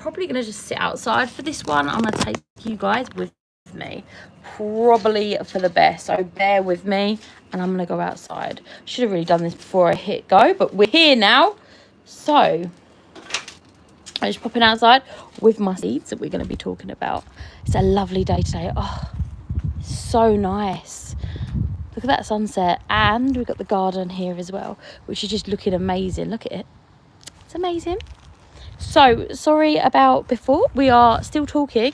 probably going to just sit outside for this one. I'm going to take you guys with me, probably for the best, so bear with me, and I'm going to go outside. Should have really done this before I hit go, but we're here now. So I'm just popping outside with my seeds that we're going to be talking about. It's a lovely day today. Oh, so nice. Look at that sunset, and we've got the garden here as well, which is just looking amazing. Look at it. It's amazing. So sorry about before. We are still talking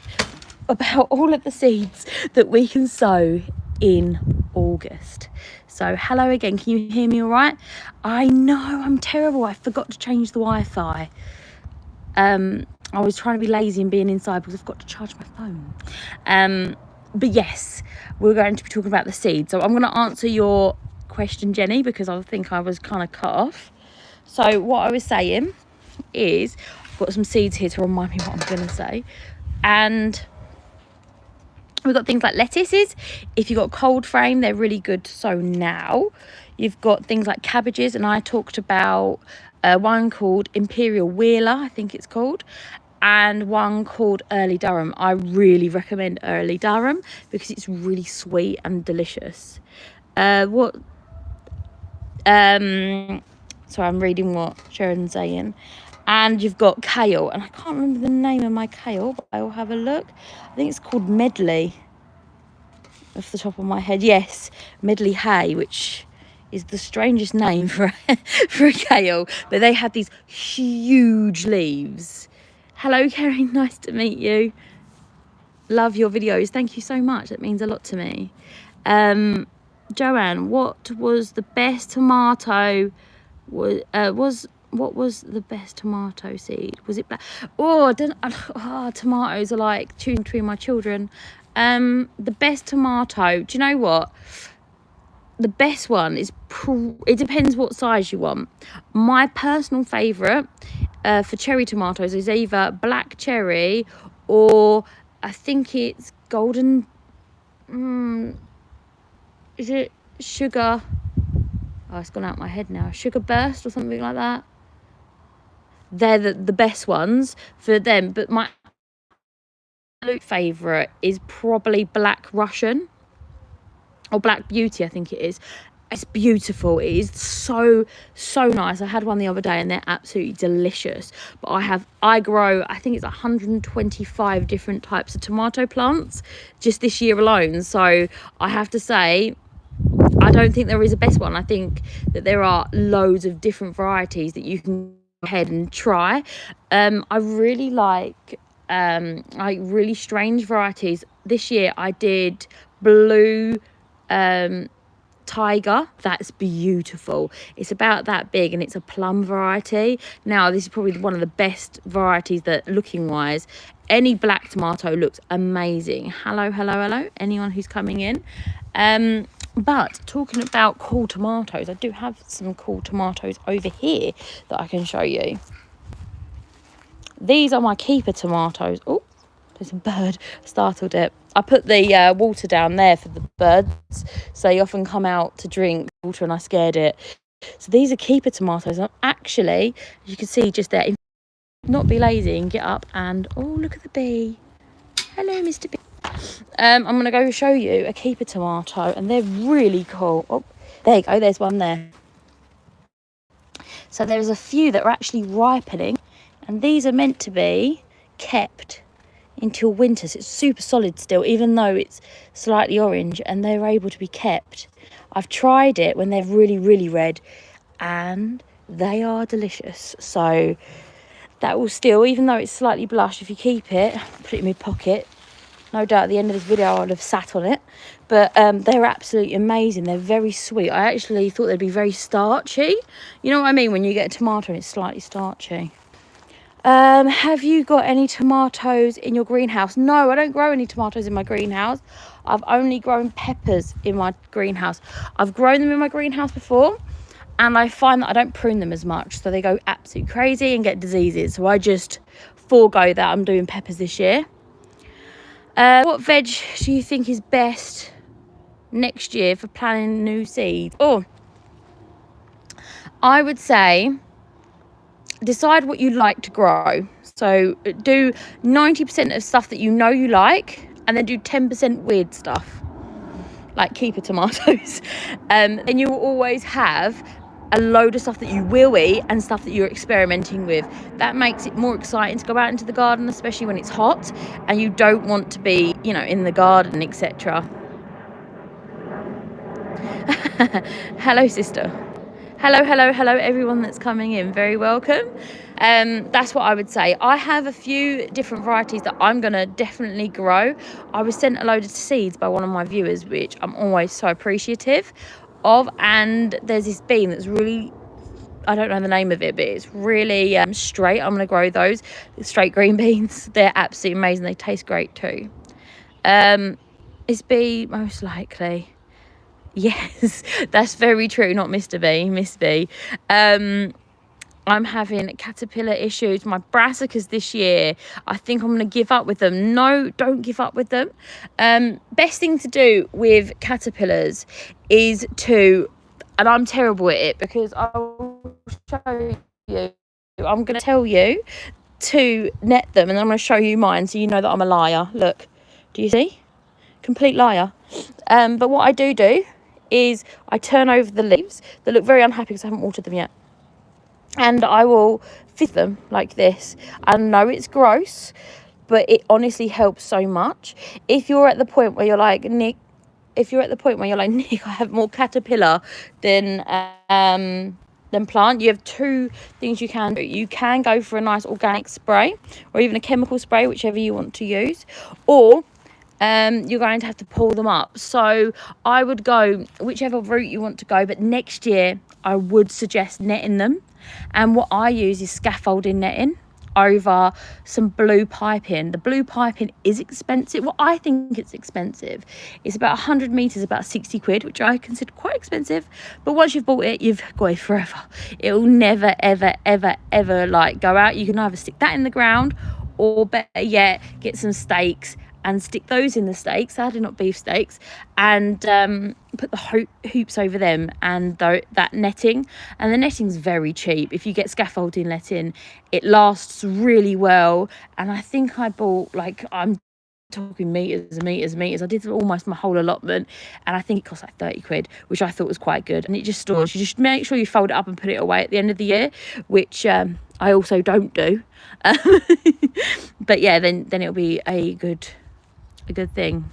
about all of the seeds that we can sow in August. So hello again. Can you hear me all right? I know I'm terrible. I forgot to change the Wi-Fi. I was trying to be lazy and being inside because I've got to charge my phone. But yes, we're going to be talking about the seeds. So I'm going to answer your question, Jenny, because I think I was kind of cut off. So what I was saying is I've got some seeds here to remind me what I'm going to say. And we've got things like lettuces. If you've got cold frame, they're really good to sow now. You've got things like cabbages, and I talked about one called Imperial Wheeler, I think it's called, and one called Early Durham. I really recommend Early Durham because it's really sweet and delicious. Sorry, I'm reading what Sharon's saying. And you've got kale, and I can't remember the name of my kale, but I will have a look. I think it's called Medley, off the top of my head. Yes, Medley Hay, which is the strangest name for for a kale, but they have these huge leaves. Hello, Kerry, nice to meet you. Love your videos. Thank you so much. That means a lot to me. Joanne, what was the best tomato? What was the best tomato seed? Was it black? Oh, I don't. Oh, tomatoes are like choosing between my children. The best tomato. Do you know what? The best one is. It depends what size you want. My personal favourite for cherry tomatoes is either black cherry or I think it's golden. Is it sugar? Oh, it's gone out my head now. Sugar burst or something like that. They're the best ones for them. But my absolute favourite is probably Black Russian or Black Beauty, I think it is. It's beautiful. It is so nice. I had one the other day and they're absolutely delicious. But I grow, I think it's 125 different types of tomato plants just this year alone. So I have to say, I don't think there is a best one. I think that there are loads of different varieties that you can go ahead and try. I really like really strange varieties. This year I did blue tiger. That's beautiful. It's about that big and it's a plum variety. Now this is probably one of the best varieties that looking wise. Any black tomato looks amazing. Hello anyone who's coming in. But talking about cool tomatoes, I do have some cool tomatoes over here that I can show you. These are my keeper tomatoes. Oh, there's a bird, startled it. I put the water down there for the birds, so they often come out to drink water and I scared it. So these are keeper tomatoes. I'm actually, as you can see just there, not be lazy and get up and, oh, look at the bee. Hello, Mr. Bee. I'm going to go show you a keeper tomato, and they're really cool. Oh, there you go, there's one there. So there's a few that are actually ripening, and these are meant to be kept until winter. So it's super solid still, even though it's slightly orange, and they're able to be kept. I've tried it when they're really red, and they are delicious. So that will still, even though it's slightly blush, if you keep it, put it in my pocket. No doubt at the end of this video I'll have sat on it. But they're absolutely amazing. They're very sweet. I actually thought they'd be very starchy. You know what I mean? When you get a tomato and it's slightly starchy. Have you got any tomatoes in your greenhouse? No, I don't grow any tomatoes in my greenhouse. I've only grown peppers in my greenhouse. I've grown them in my greenhouse before, and I find that I don't prune them as much. So they go absolutely crazy and get diseases. So I just forego that. I'm doing peppers this year. What veg do you think is best next year for planting new seeds? Oh, I would say decide what you'd like to grow. So do 90% of stuff that you know you like, and then do 10% weird stuff, like keeper tomatoes. Then you will always have a load of stuff that you will eat and stuff that you're experimenting with. That makes it more exciting to go out into the garden, especially when it's hot and you don't want to be, you know, in the garden, etc. Hello, sister. Hello everyone that's coming in, very welcome. That's what I would say. I have a few different varieties that I'm gonna definitely grow. I was sent a load of seeds by one of my viewers, which I'm always so appreciative of, and there's this bean that's really, I don't know the name of it, but it's really straight. I'm gonna grow those straight green beans. They're absolutely amazing. They taste great too. It's B most likely. Yes, that's very true. Not Mr. B, Miss B. I'm having caterpillar issues. My brassicas this year, I think I'm going to give up with them. No, don't give up with them. Best thing to do with caterpillars is to, and I'm terrible at it because I'll show you, I'm going to tell you to net them, and I'm going to show you mine so you know that I'm a liar. Look, do you see? Complete liar. But what I do is I turn over the leaves that look very unhappy because I haven't watered them yet, and I will fizz them like this. I know it's gross, but it honestly helps so much. If you're at the point where you're like, Nick, I have more caterpillar than plant, you have two things you can do. You can go for a nice organic spray, or even a chemical spray, whichever you want to use, or you're going to have to pull them up. So I would go whichever route you want to go, but next year I would suggest netting them. And what I use is scaffolding netting over some blue piping. The blue piping is expensive. Well, I think it's expensive. It's about 100 meters, about 60 quid, which I consider quite expensive. But once you've bought it, you've got it forever. It will never, ever like go out. You can either stick that in the ground, or better yet, get some stakes and stick those in the stakes, sadly not beef steaks, and put the hoops over them and that netting. And the netting's very cheap. If you get scaffolding netting, it lasts really well. And I think I bought, like, I'm talking meters. I did almost my whole allotment, and I think it cost like 30 quid, which I thought was quite good. And it just stores. You just make sure you fold it up and put it away at the end of the year, which I also don't do. But yeah, then it'll be a good thing.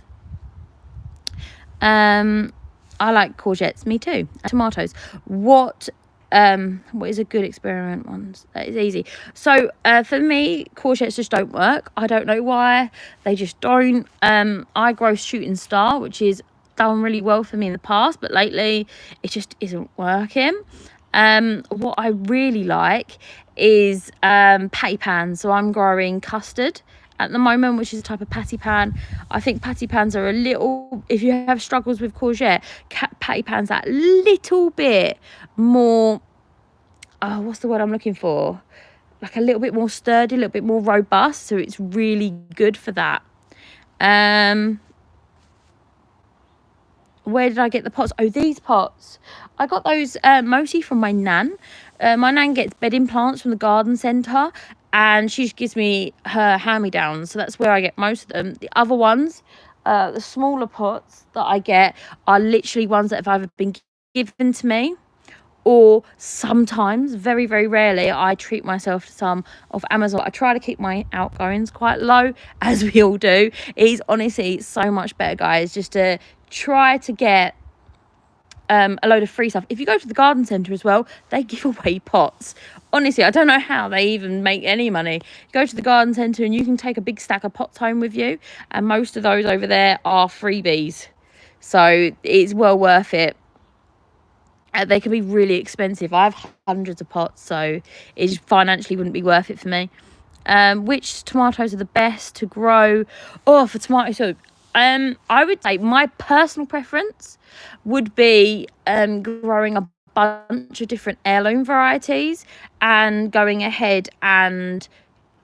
I like courgettes, me too. Tomatoes. What is a good experiment one? That is easy. So for me, courgettes just don't work. I don't know why, they just don't. I grow shooting star, which is done really well for me in the past, but lately it just isn't working. What I really like is patty pan. So I'm growing custard at the moment, which is a type of patty pan. I think patty pans are a little, if you have struggles with courgette, patty pans that little bit more, what's the word I'm looking for? Like a little bit more sturdy, a little bit more robust. So it's really good for that. Where did I get the pots? Oh, these pots. I got those mostly from my nan. My nan gets bedding plants from the garden centre, and she gives me her hand-me-downs, so that's where I get most of them. The other ones, the smaller pots that I get, are literally ones that have either been given to me, or sometimes, very rarely, I treat myself to some of Amazon. I try to keep my outgoings quite low, as we all do. It's honestly so much better, guys, just to try to get a load of free stuff. If you go to the garden centre as well, they give away pots. Honestly, I don't know how they even make any money. Go to the garden centre and you can take a big stack of pots home with you, and most of those over there are freebies, so it's well worth it. They can be really expensive. I have hundreds of pots, so it financially wouldn't be worth it for me. Which tomatoes are the best to grow? For tomato soup, I would say my personal preference would be growing a bunch of different heirloom varieties and going ahead and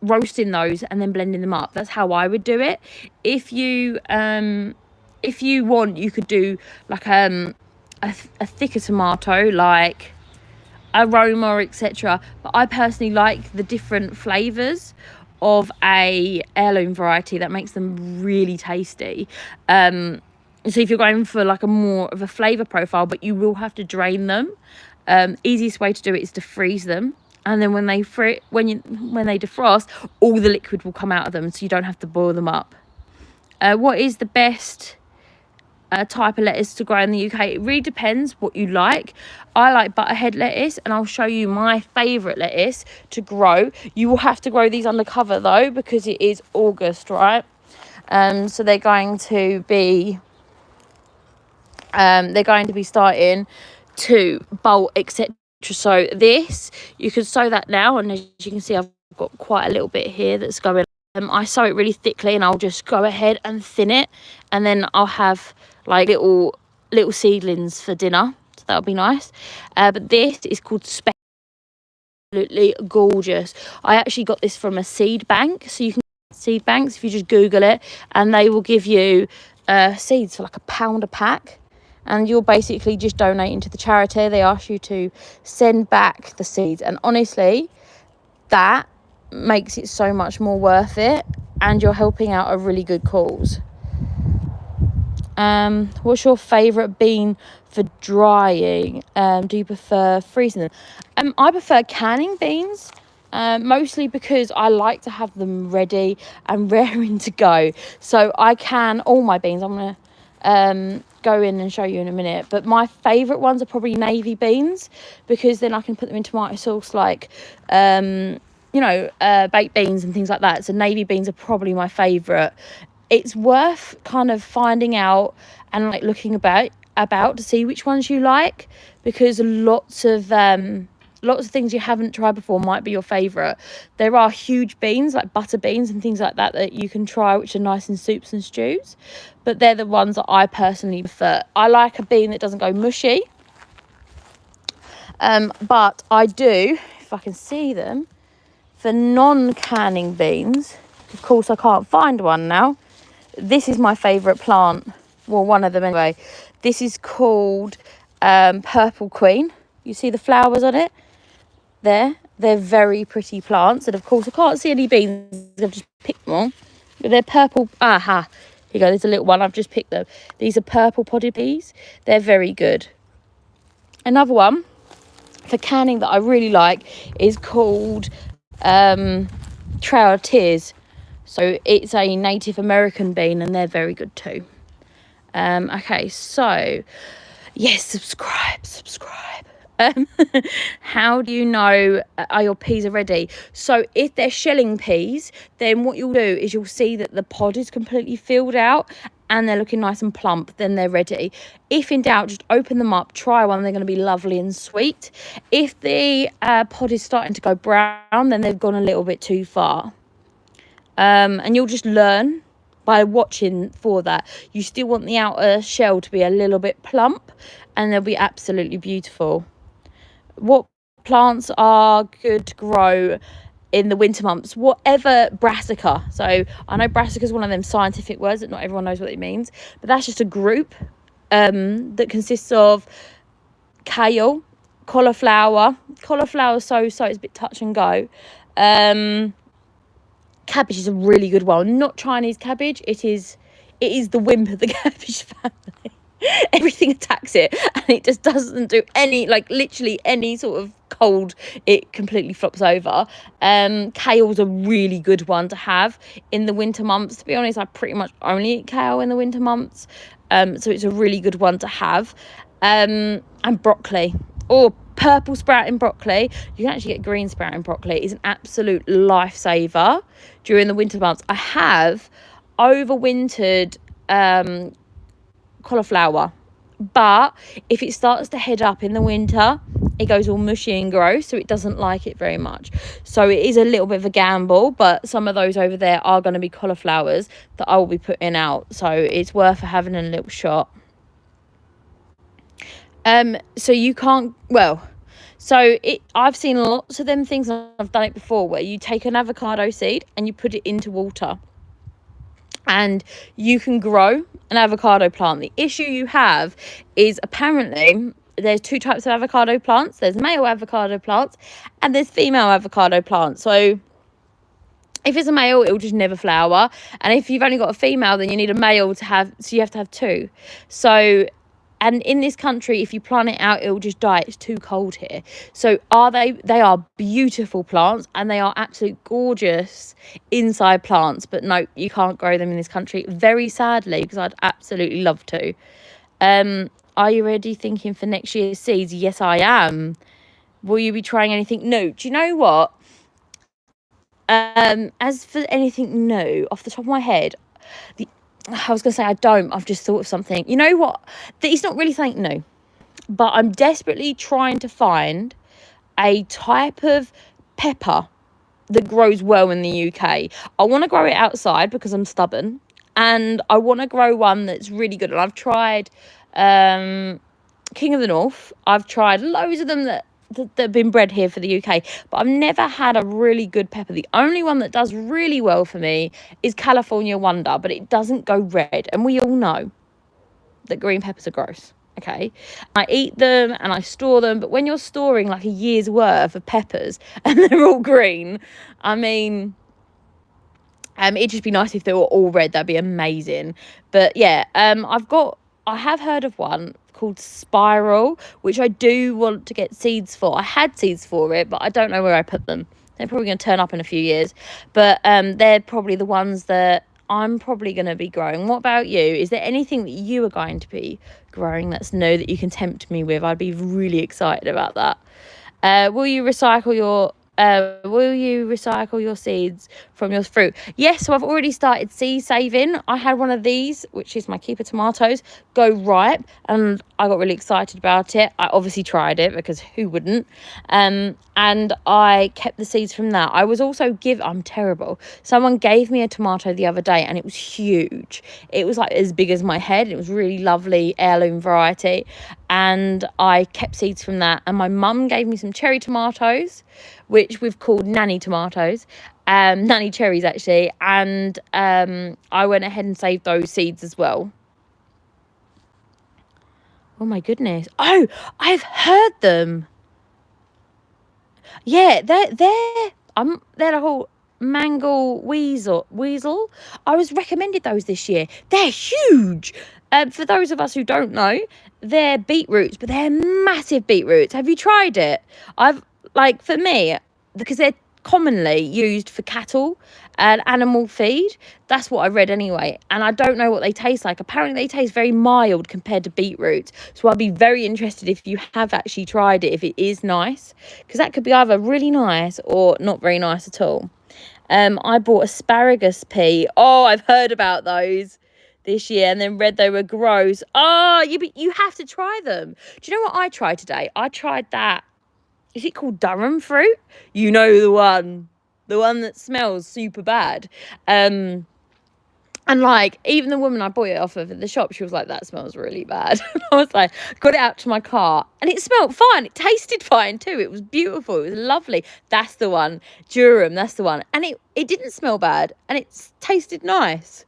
roasting those and then blending them up. That's how I would do it. If you want, you could do like a thicker tomato, like aroma, etc. But I personally like the different flavours of a heirloom variety that makes them really tasty. So if you're going for like a more of a flavour profile, but you will have to drain them, easiest way to do it is to freeze them. And then when they defrost, all the liquid will come out of them, so you don't have to boil them up. What is the best type of lettuce to grow in the UK? It really depends what you like. I like butterhead lettuce, and I'll show you my favourite lettuce to grow. You will have to grow these under cover though, because it is August, right? So they're going to be starting to bolt, etc. So this, you can sow that now, and as you can see, I've got quite a little bit here that's going. I sow it really thickly, and I'll just go ahead and thin it, and then I'll have like little seedlings for dinner, so that'll be nice. But this is called absolutely gorgeous. I actually got this from a seed bank, so you can get seed banks if you just Google it, and they will give you seeds for like £1 a pack, and you're basically just donating to the charity. They ask you to send back the seeds, and honestly, that makes it so much more worth it, and you're helping out a really good cause. What's your favourite bean for drying? Do you prefer freezing them? I prefer canning beans, mostly because I like to have them ready and raring to go. So I can all my beans. I'm going to go in and show you in a minute, but my favourite ones are probably navy beans, because then I can put them in tomato sauce, like baked beans and things like that. So navy beans are probably my favourite. It's worth kind of finding out and like looking about to see which ones you like, because lots of things you haven't tried before might be your favourite. There are huge beans like butter beans and things like that that you can try, which are nice in soups and stews, but they're the ones that I personally prefer. I like a bean that doesn't go mushy, but I do, if I can see them, for non-canning beans. Of course I can't find one now. This is my favourite plant, well, one of them anyway. This is called Purple Queen. You see the flowers on it there? They're very pretty plants, and of course I can't see any beans, I've just picked them all, but they're purple. Here you go, there's a little one, I've just picked them. These are purple potted peas. They're very good. Another one for canning that I really like is called Trail of Tears. So it's a Native American bean, and they're very good too. Okay, so yes, subscribe. How do you know your peas are ready? So if they're shelling peas, then what you'll do is you'll see that the pod is completely filled out and they're looking nice and plump, then they're ready. If in doubt, just open them up, try one, they're going to be lovely and sweet. If the pod is starting to go brown, then they've gone a little bit too far. And you'll just learn by watching for that. You still want the outer shell to be a little bit plump, and they'll be absolutely beautiful. What plants are good to grow in the winter months? Whatever brassica. So I know brassica is one of them scientific words that not everyone knows what it means, but that's just a group that consists of kale, cauliflower, so it's a bit touch and go. Cabbage is a really good one. Not Chinese cabbage. It is the wimp of the cabbage family. Everything attacks it, and it just doesn't do any, like literally any sort of cold, it completely flops over. Kale's a really good one to have in the winter months. To be honest, I pretty much only eat kale in the winter months, so it's a really good one to have. And broccoli, or purple sprouting broccoli. You can actually get green sprouting broccoli. It's an absolute lifesaver during the winter months. I have overwintered cauliflower, but if it starts to head up in the winter, it goes all mushy and gross, so it doesn't like it very much. So it is a little bit of a gamble, but some of those over there are going to be cauliflowers that I will be putting out, so it's worth having a little shot. So you can't, I've seen lots of them things, and I've done it before, where you take an avocado seed and you put it into water, and you can grow an avocado plant. The issue you have is apparently there's two types of avocado plants. There's male avocado plants and there's female avocado plants. So If it's a male, it'll just never flower. And if you've only got a female, then you need a male to have, so you have to have two. So, and in this country, if you plant it out, it'll just die. It's too cold here. So they are beautiful plants, and they are absolute gorgeous inside plants. But no, you can't grow them in this country, very sadly, because I'd absolutely love to. Are you already thinking for next year's seeds? Yes, I am. Will you be trying anything new? Do you know what? As for anything new, off the top of my head, I was going to say I don't. I've just thought of something. You know what? It's not really something new, but I'm desperately trying to find a type of pepper that grows well in the UK. I want to grow it outside because I'm stubborn, and I want to grow one that's really good. And I've tried King of the North. I've tried loads of them that have been bred here for the UK, but I've never had a really good pepper. The only one that does really well for me is California Wonder, but it doesn't go red, and we all know that green peppers are gross. Okay, I eat them and I store them, but when you're storing like a year's worth of peppers and they're all green, I mean, it'd just be nice if they were all red. That'd be amazing. But yeah, I have heard of one called Spiral, which I do want to get seeds for. I had seeds for it, but I don't know where I put them. They're probably going to turn up in a few years, but they're probably the ones that I'm probably going to be growing. What about you? Is there anything that you are going to be growing that's new that you can tempt me with? I'd be really excited about that. Will you recycle your seeds from your fruit? Yes, so I've already started seed saving. I had one of these, which is my keeper tomatoes, go ripe, and I got really excited about it. I obviously tried it because who wouldn't? And I kept the seeds from that. I was also I'm terrible. Someone gave me a tomato the other day, and it was huge. It was like as big as my head. It was really lovely heirloom variety, and I kept seeds from that. And my mum gave me some cherry tomatoes, which we've called nanny tomatoes, nanny cherries actually, and I went ahead and saved those seeds as well. Oh my goodness. Oh, I've heard them. Yeah, they're the whole mango weasel. I was recommended those this year. They're huge. For those of us who don't know, they're beetroots, but they're massive beetroots. Have you tried it? For me, because they're commonly used for cattle and animal feed. That's what I read anyway. And I don't know what they taste like. Apparently they taste very mild compared to beetroots. So I'd be very interested if you have actually tried it, if it is nice. Because that could be either really nice or not very nice at all. I bought asparagus pea. Oh, I've heard about those this year, and then read they were gross. Oh, you have to try them. Do you know what I tried today? I tried that. Is it called Durham fruit? You know the one that smells super bad. And like, even the woman I bought it off of at the shop, she was like, that smells really bad. And I was like, got it out to my car, and it smelled fine. It tasted fine too. It was beautiful. It was lovely. That's the one. Durham, that's the one. And it didn't smell bad, and it tasted nice.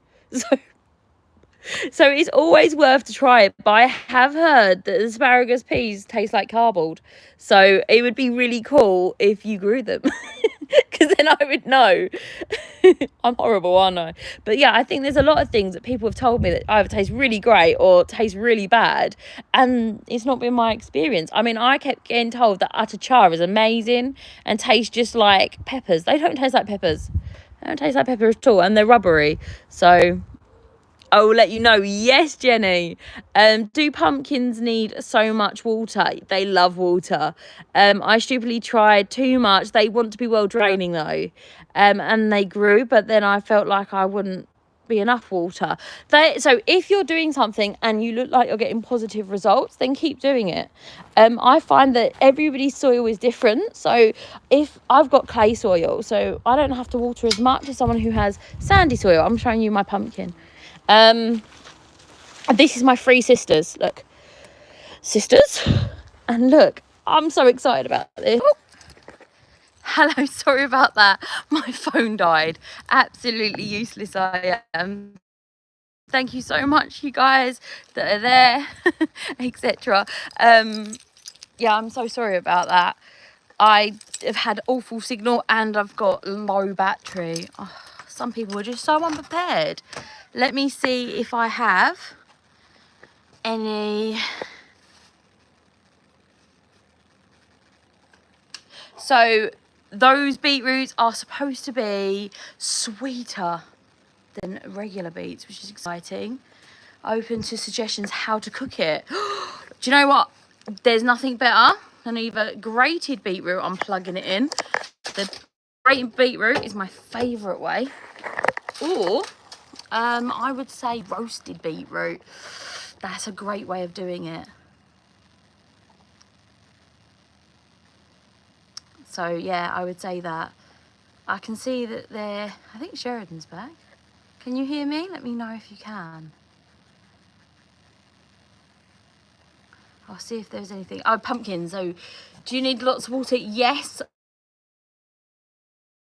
So it's always worth to try it. But I have heard that asparagus peas taste like cardboard. So it would be really cool if you grew them. Because then I would know. I'm horrible, aren't I? But yeah, I think there's a lot of things that people have told me that either taste really great or taste really bad. And it's not been my experience. I mean, I kept getting told that atachar is amazing and tastes just like peppers. They don't taste like peppers. They don't taste like peppers at all. And they're rubbery. So I will let you know. Yes, Jenny. Do pumpkins need so much water? They love water. I stupidly tried too much. They want to be well draining though. And they grew, but then I felt like I wouldn't be enough water. So if you're doing something and you look like you're getting positive results, then keep doing it. I find that everybody's soil is different. So if I've got clay soil, so I don't have to water as much as someone who has sandy soil. I'm showing you my pumpkin. This is my three sisters. Look, sisters, and look, I'm so excited about this. Oh. Hello, sorry about that. My phone died. Absolutely useless I am. Thank you so much, you guys that are there, etc. Yeah, I'm so sorry about that. I have had awful signal and I've got low battery. Oh, some people are just so unprepared. Let me see if I have any. So those beetroots are supposed to be sweeter than regular beets, which is exciting. Open to suggestions how to cook it. Do you know what? There's nothing better than either grated beetroot, I'm plugging it in. The grated beetroot is my favourite way. Or I would say roasted beetroot. That's a great way of doing it. So yeah, I would say that. I can see that they're, I think Sheridan's back. Can you hear me? Let me know if you can. I'll see if there's anything. Oh, pumpkins. So do you need lots of water? Yes,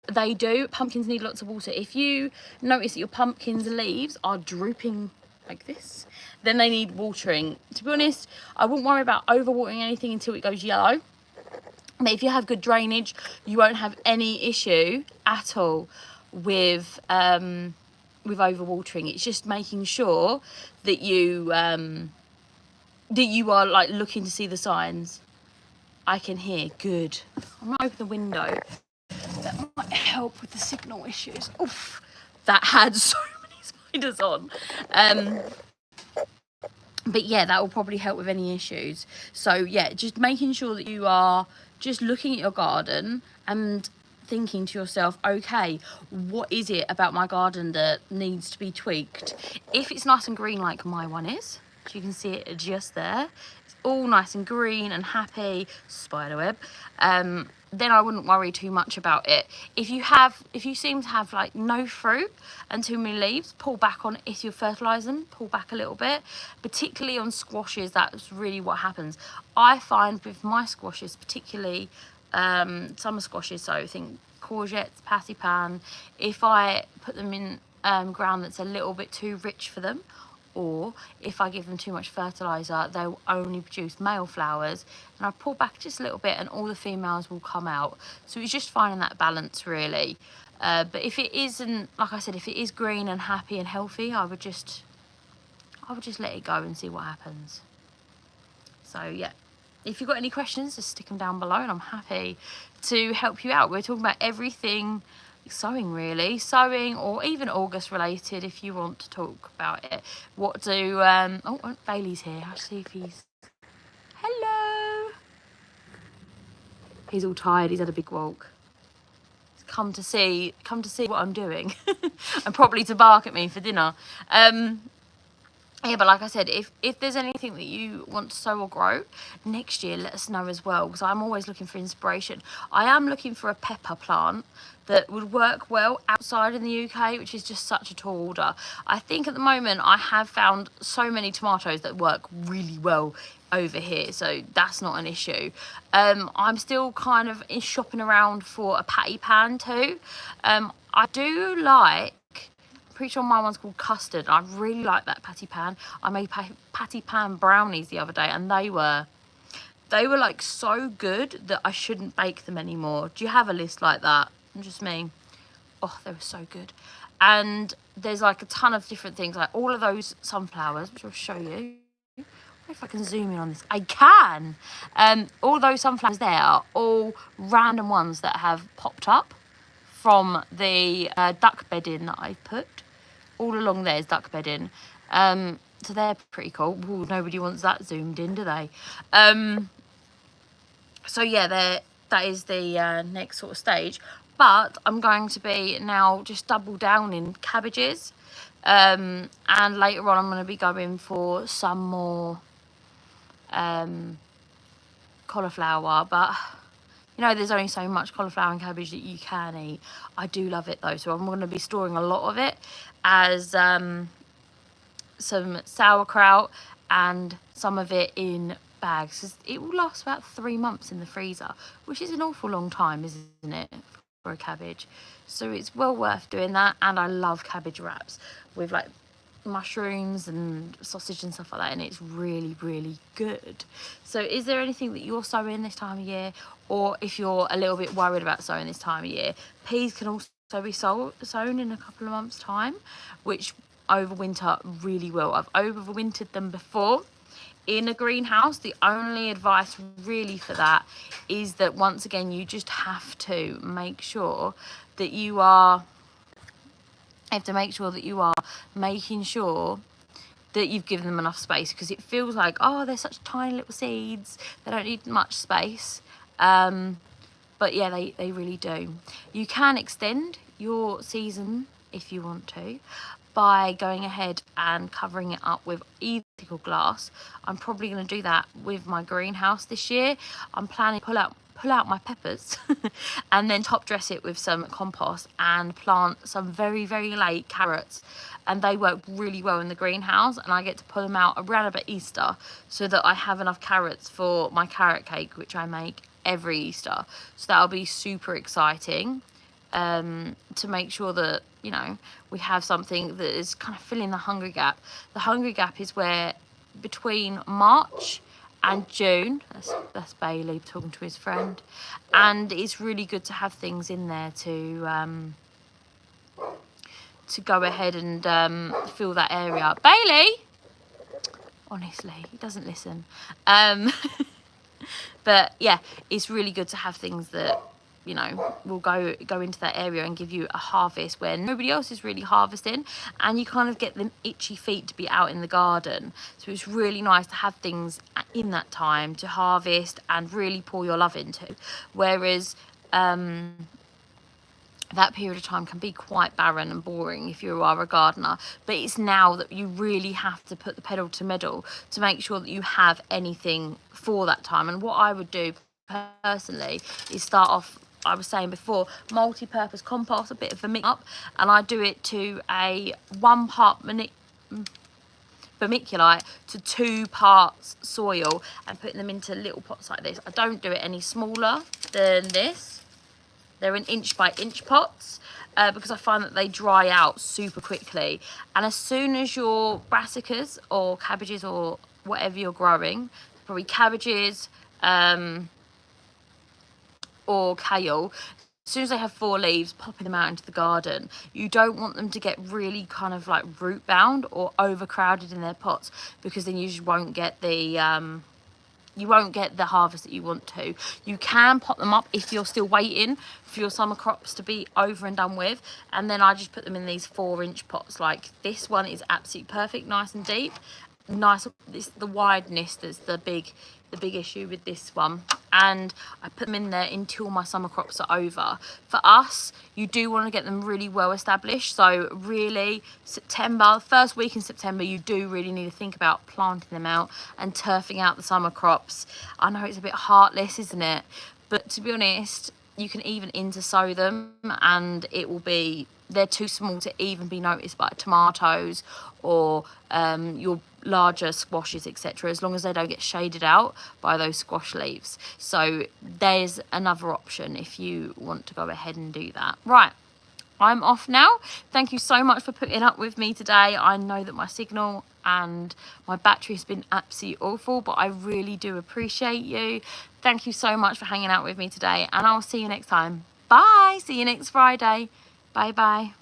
they do. Pumpkins need lots of water. If you notice that your pumpkin's leaves are drooping like this, then they need watering. To be honest, I wouldn't worry about overwatering anything until it goes yellow. But if you have good drainage, you won't have any issue at all with overwatering. It's just making sure that you are like looking to see the signs. I can hear. Good. I'm gonna open the window. That might help with the signal issues. Oof, that had so many spiders on. But yeah, that will probably help with any issues. So yeah, just making sure that you are just looking at your garden and thinking to yourself, okay, what is it about my garden that needs to be tweaked? If it's nice and green like my one is, you can see it just there, it's all nice and green and happy, spiderweb, then I wouldn't worry too much about it. If you seem to have like no fruit and too many leaves, pull back on it. If you're fertilizing, pull back a little bit. Particularly on squashes, that's really what happens. I find with my squashes, particularly summer squashes, so I think courgettes, patty pan, if I put them in ground that's a little bit too rich for them, or if I give them too much fertilizer, they'll only produce male flowers, and I pull back just a little bit and all the females will come out. So it's just finding that balance really. But if it isn't, like I said, if it is green and happy and healthy, I would just let it go and see what happens. So yeah, if you've got any questions, just stick them down below and I'm happy to help you out. We're talking about everything sowing really, sowing or even August related if you want to talk about it. What do oh, Bailey's here. I'll see if he's, hello, he's all tired, he's had a big walk. He's come to see what I'm doing and probably to bark at me for dinner. Yeah, but like I said, if there's anything that you want to sow or grow next year, let us know as well, because I'm always looking for inspiration. I am looking for a pepper plant that would work well outside in the UK, which is just such a tall order. I think at the moment I have found so many tomatoes that work really well over here, so that's not an issue. I'm still kind of shopping around for a patty pan too. I do like, pretty sure my one's called custard. I really like that patty pan. I made patty pan brownies the other day and they were like so good that I shouldn't bake them anymore. Do you have a list like that? Just me. Oh, they were so good. And there's like a ton of different things, like all of those sunflowers, which I'll show you. I wonder if I can zoom in on this. I can. All those sunflowers there are all random ones that have popped up from the duck bedding that I've put. All along there is duck bedding. So they're pretty cool. Ooh, nobody wants that zoomed in, do they? So yeah, that is the next sort of stage. But I'm going to be now just double down in cabbages. And later on I'm going to be going for some more cauliflower. But you know, there's only so much cauliflower and cabbage that you can eat. I do love it though, so I'm going to be storing a lot of it as some sauerkraut and some of it in bags. It will last about 3 months in the freezer, which is an awful long time, isn't it, a cabbage? So it's well worth doing that. And I love cabbage wraps with like mushrooms and sausage and stuff like that, and it's really, really good. So is there anything that you're sowing this time of year, or if you're a little bit worried about sowing this time of year, peas can also be sown in a couple of months time, which overwinter really well. I've overwintered them before in a greenhouse. The only advice really for that is that once again you just have to make sure that you are making sure that you've given them enough space, because it feels like, oh, they're such tiny little seeds, they don't need much space, but yeah, they really do. You can extend your season if you want to by going ahead and covering it up with either glass. I'm probably going to do that with my greenhouse this year. I'm planning to pull out my peppers and then top dress it with some compost and plant some very, very late carrots, and they work really well in the greenhouse, and I get to pull them out around about Easter so that I have enough carrots for my carrot cake, which I make every Easter. So that'll be super exciting, to make sure that, you know, we have something that is kind of filling the hunger gap. The hunger gap is where between March and June, that's Bailey talking to his friend, and it's really good to have things in there to go ahead and fill that area. Bailey, honestly, he doesn't listen. But yeah, it's really good to have things that, you know, will go into that area and give you a harvest where nobody else is really harvesting, and you kind of get them itchy feet to be out in the garden. So it's really nice to have things in that time to harvest and really pour your love into, whereas that period of time can be quite barren and boring if you are a gardener. But it's now that you really have to put the pedal to metal to make sure that you have anything for that time. And what I would do personally is start off, I was saying before, multi-purpose compost, a bit of a mix up, and I do it to a 1 part vermiculite to 2 parts soil, and putting them into little pots like this. I don't do it any smaller than this. They're an inch by inch pots, because I find that they dry out super quickly. And as soon as your brassicas or cabbages or whatever you're growing, probably cabbages or kale, as soon as they have 4 leaves, popping them out into the garden, you don't want them to get really kind of like root bound or overcrowded in their pots, because then you just won't get the harvest that you want to. You can pot them up if you're still waiting for your summer crops to be over and done with, and then I just put them in these 4-inch pots. Like this one is absolutely perfect, nice and deep, nice. It's the wideness that's the big issue with this one, and I put them in there until my summer crops are over. For us, you do want to get them really well established, so really September, first week in September, you do really need to think about planting them out and turfing out the summer crops. I know it's a bit heartless, isn't it? But to be honest, you can even intersow them and it will be, they're too small to even be noticed by tomatoes or your larger squashes, etc., as long as they don't get shaded out by those squash leaves. So there's another option if you want to go ahead and do that. Right, I'm off now. Thank you so much for putting up with me today. I know that my signal and my battery has been absolutely awful, but I really do appreciate you. Thank you so much for hanging out with me today, and I'll see you next time. Bye. See you next Friday. Bye bye.